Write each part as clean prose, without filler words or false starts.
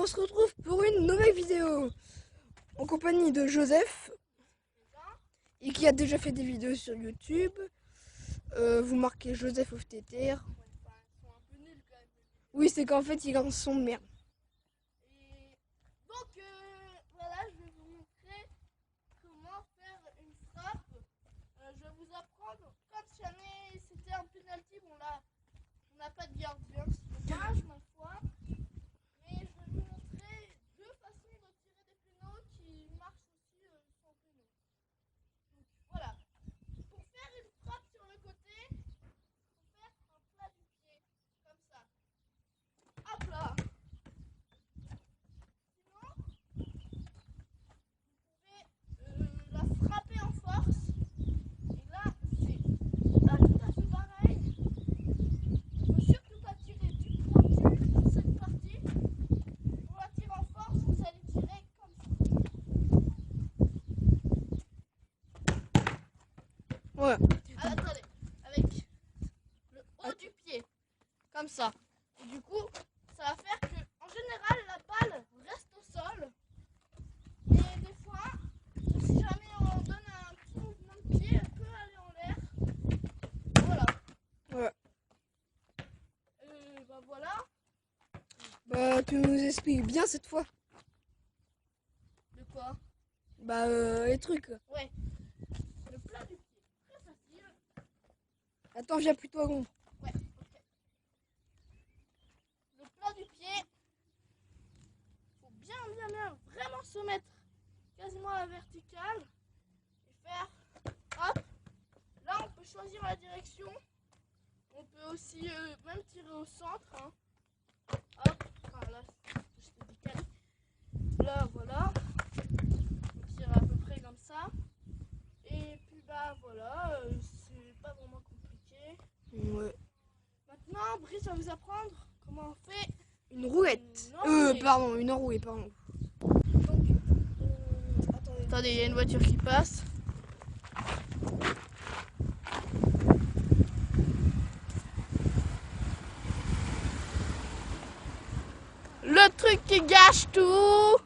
on se retrouve pour une nouvelle vidéo en compagnie de Joseph et qui a déjà fait des vidéos sur YouTube. Vous marquez Joseph of TTR. Oui, c'est qu'en fait il a un son de merde. Et donc voilà, je vais vous montrer comment faire une frappe. Je vais vous apprendre comme si jamais c'était un penalty. Bon là, on n'a pas de gardien, c'est dommage ma foi. Mais je vais vous montrer deux façons de tirer des pénaux qui marchent aussi sans pénaux. Donc voilà. Pour faire une frappe sur le côté, il faut faire un plat du pied, comme ça. Hop là. La frapper en force. Et là, c'est pas tout à fait pareil. Il faut surtout pas tirer du pointu dans cette partie. Pour la tirer en force, vous allez tirer comme ça. Ouais. Attendez, avec le haut du pied, comme ça. Et du coup, ça va faire que, en général, la balle reste au sol. Et des fois, si jamais on donne un petit mouvement de pied, elle peut aller en l'air. Voilà. Ouais. Bah voilà. Bah tu nous expliques bien cette fois. De quoi? Bah les trucs. Ouais. Le plat du pied. Très facile. Attends, viens plutôt à l'ombre. Ouais, ok. Le plat du pied. Faut bien vraiment se mettre quasiment à la verticale. Et faire. Hop. Là, on peut choisir la direction. On peut aussi même tirer au centre. Hein. Hop. Enfin, là, je t'ai décalé. Là, voilà. On tire à peu près comme ça. Et puis, bah voilà. C'est pas vraiment compliqué. Ouais. Maintenant, Brice va vous apprendre comment on fait Une roulette. une enroulée. Pardon, une enrouée, pardon. Donc, Attendez. attendez, il y a une voiture qui passe. Le truc qui gâche tout.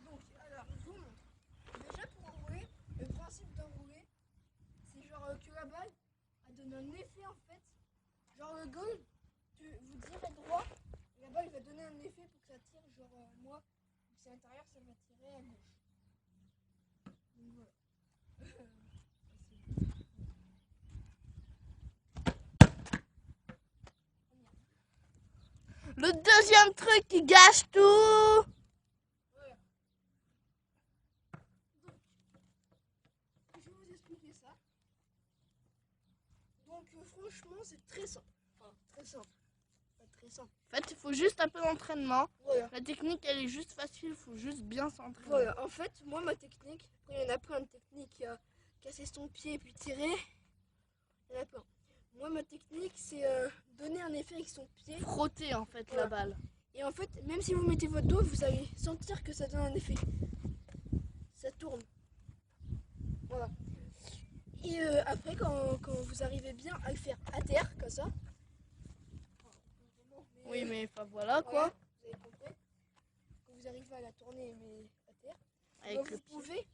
Donc, alors, je vous montre. Déjà, pour enrouler, le principe d'enrouler, c'est genre que la balle, elle donne un effet en fait. Genre le goal, vous tirez droit, et la balle va donner un effet pour que ça tire. Genre, moi, vu que c'est à l'intérieur, ça va tirer à gauche. Donc voilà. Le deuxième truc qui gâche tout. Voilà. Donc, je vais vous expliquer ça. Donc, franchement, c'est très simple. Enfin, très simple. Pas très simple. En fait, il faut juste un peu d'entraînement. Voilà. La technique, elle est juste facile. Il faut juste bien s'entraîner. Voilà, en fait, moi, ma technique, après, il y en a plein de techniques. Il y a casser son pied et puis tirer. Il y en a plein. Moi, ma technique, c'est donner un effet avec son pied. Frotter en fait Voilà. la balle. Et en fait, même si vous mettez votre dos, vous allez sentir que ça donne un effet. Ça tourne. Voilà. Et après, quand vous arrivez bien à le faire à terre, comme ça. Oui, mais enfin voilà Voilà, quoi. vous avez compris. Quand vous arrivez à la tourner, mais à terre. Avec Donc, le vous pied. pouvez,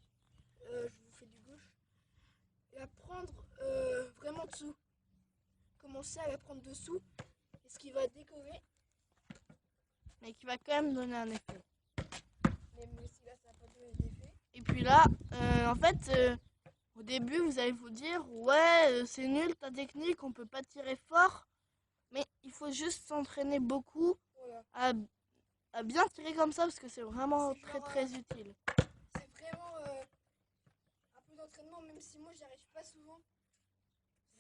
je vous fais du gauche, la prendre vraiment dessous. Commencer à la prendre dessous, et ce qui va décoller, Mais qui va quand même donner un effet. même si là ça n'a pas donné d'effet. Et puis là, en fait, au début, vous allez vous dire, ouais, c'est nul ta technique, on peut pas tirer fort. Mais il faut juste s'entraîner beaucoup Voilà. à bien tirer comme ça parce que c'est vraiment C'est très genre, très utile. C'est vraiment un peu d'entraînement, même si moi j'y arrive pas souvent.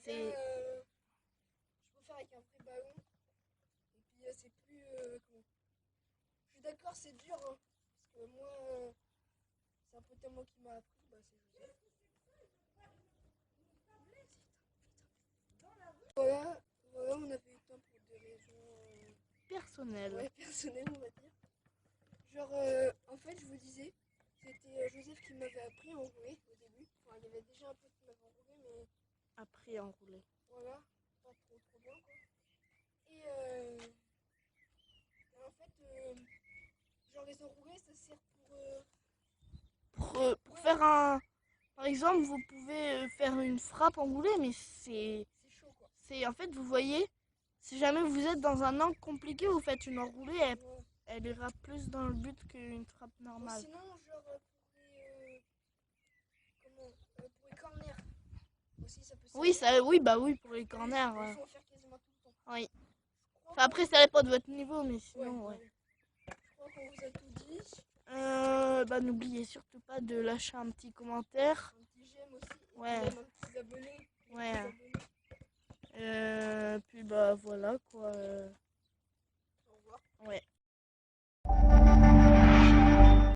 C'est Je peux faire avec un vrai ballon. Et puis c'est plus. Comment je suis d'accord, c'est dur, hein, parce que moi, c'est un peu tellement qui m'a appris, bah, c'est Joseph. Voilà, voilà, on avait eu le temps pour des raisons personnel. ouais, personnelles, on va dire. Genre, en fait, je vous disais, c'était Joseph qui m'avait appris à enrouler au début. Enfin, il y avait déjà un peu qui m'avait enroulé, mais Après enrouler. voilà, pas trop bien quoi. Et en fait, genre les enroulés, ça sert Pour faire un... Par exemple, vous pouvez faire une frappe enroulée, mais c'est chaud quoi. en fait, vous voyez, si jamais vous êtes dans un angle compliqué, vous faites une enroulée, Ouais. elle ira plus dans le but qu'une frappe Ou normale. sinon, genre pour les corners aussi, ça peut Oui, servir. oui, pour les corners. Il faut en faire quasiment tout le temps. Oui. Je crois Enfin, après, ça dépend de votre niveau, mais sinon, ouais, ouais. ouais. Je crois qu'on vous a tout dit. N'oubliez surtout pas de lâcher un petit commentaire. Un petit j'aime aussi. Ouais. Et même un petit abonné. Ouais. Puis bah voilà quoi. Au revoir. Ouais.